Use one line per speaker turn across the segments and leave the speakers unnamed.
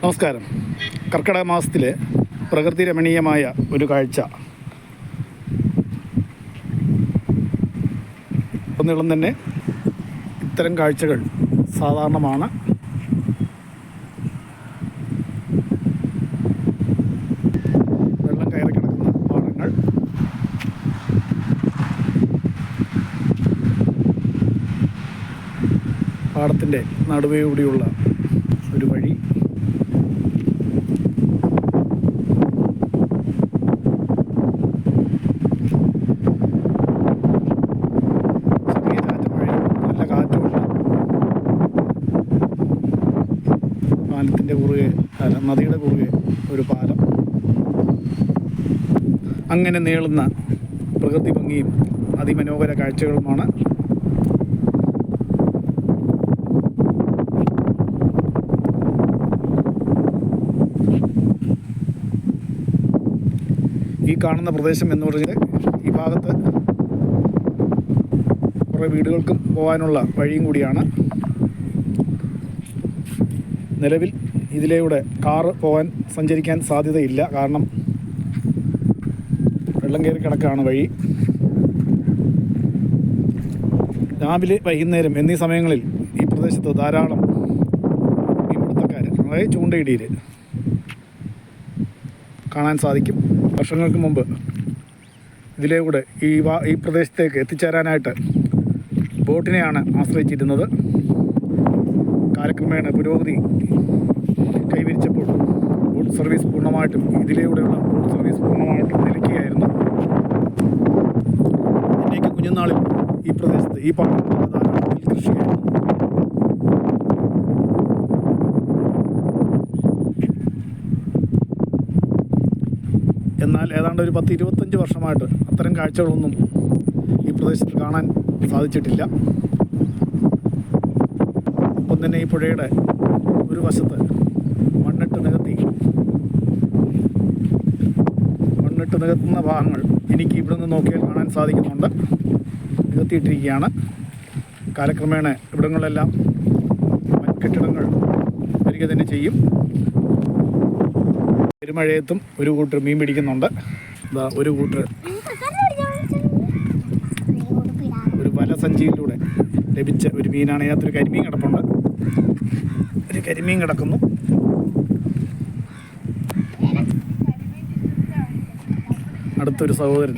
നമസ്കാരം. കർക്കിടക മാസത്തിലെ പ്രകൃതി രമണീയമായ ഒരു കാഴ്ച. ഒന്നിളം തന്നെ ഇത്തരം കാഴ്ചകൾ സാധാരണമാണ്. വെള്ളം കയറി കിടക്കുന്ന പാടങ്ങൾ, പാടത്തിൻ്റെ നടുവേകൂടിയുള്ള ഒരു വഴി, പാലത്തിൻ്റെ കുറുകെ നദിയുടെ കുറുകെ ഒരു പാലം. അങ്ങനെ നീളുന്ന പ്രകൃതി ഭംഗിയും അതിമനോഹര കാഴ്ചകളുമാണ്. ഈ കാണുന്ന പ്രദേശം എന്ന് പറഞ്ഞാൽ ഈ ഭാഗത്ത് കുറേ വീടുകൾക്കും പോകാനുള്ള വഴിയും കൂടിയാണ്. നിലവിൽ ഇതിലൂടെ കാറ് സഞ്ചരിക്കാൻ സാധ്യതയില്ല. കാരണം വെള്ളം കയറി കിടക്കുകയാണ് വഴി. രാവിലെ വൈകുന്നേരം എന്നീ സമയങ്ങളിൽ ഈ പ്രദേശത്ത് ധാരാളം മീൻപിടുത്തക്കാർ, അതായത് ചൂണ്ടയിടിയിൽ കാണാൻ സാധിക്കും. വർഷങ്ങൾക്ക് മുമ്പ് ഇതിലൂടെ ഈ പ്രദേശത്തേക്ക് എത്തിച്ചേരാനായിട്ട് ബോട്ടിനെയാണ് ആശ്രയിച്ചിരുന്നത്. കാലക്രമേണ പുരോഗതി കൈവരിച്ചപ്പോൾ ബോട്ട് സർവീസ് പൂർണ്ണമായിട്ടും ഇതിലൂടെയുള്ള ബോട്ട് സർവീസ് പൂർണ്ണമായിട്ടും നിലയ്ക്കുകയായിരുന്നു. എന്നേക്ക് കുഞ്ഞുനാളിൽ ഈ പ്രദേശത്ത് ഈ പാടത്ത് ധാരാളം കൃഷിയായിരുന്നു. എന്നാൽ ഏതാണ്ട് ഒരു 10-25 വർഷമായിട്ട് അത്തരം കാഴ്ചകളൊന്നും ഈ പ്രദേശത്ത് കാണാൻ സാധിച്ചിട്ടില്ല. ഒപ്പം തന്നെ ഈ പുഴയുടെ ഒരു വശത്ത് മണ്ണിട്ട് നികത്തുന്ന ഭാഗങ്ങൾ എനിക്ക് ഇവിടെ നിന്ന് നോക്കിയാൽ കാണാൻ സാധിക്കുന്നുണ്ട്. നികത്തിയിട്ടിരിക്കുകയാണ്. കാലക്രമേണ ഇവിടങ്ങളിലെല്ലാം കെട്ടിടങ്ങൾ വരിക തന്നെ ചെയ്യും. പെരുമഴയത്തും ഒരു കൂട്ടർ മീൻ പിടിക്കുന്നുണ്ട്. ഇതാ ഒരു കൂട്ടർ ഒരു വലസഞ്ചിയിലൂടെ ലഭിച്ച ഒരു മീനാണ്. അതിനകത്തൊരു കരിമീൻ കിടപ്പുണ്ട്. ഒരു കരിമീൻ കിടക്കുന്നു. അടുത്തൊരു സഹോദരൻ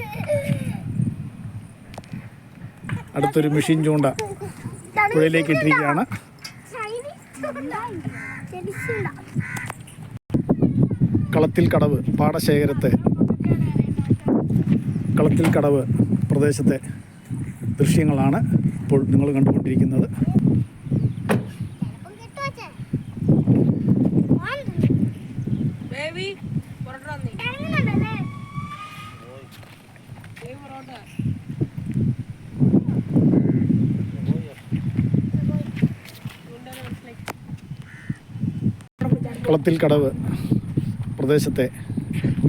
അടുത്തൊരു മെഷീൻ ചൂണ്ട പുഴയിലേക്ക് ഇട്ടിരിക്കുകയാണ്. കളത്തിൽ കടവ് കളത്തിൽ കടവ് പ്രദേശത്തെ ദൃശ്യങ്ങളാണ് ഇപ്പോൾ നിങ്ങൾ കണ്ടുകൊണ്ടിരിക്കുന്നത്. കളത്തിൽ കടവ് പ്രദേശത്തെ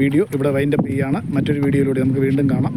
വീഡിയോ ഇവിടെ വൈൻഡപ്പ് ചെയ്യുകയാണ്. മറ്റൊരു വീഡിയോയിലൂടെ നമുക്ക് വീണ്ടും കാണാം.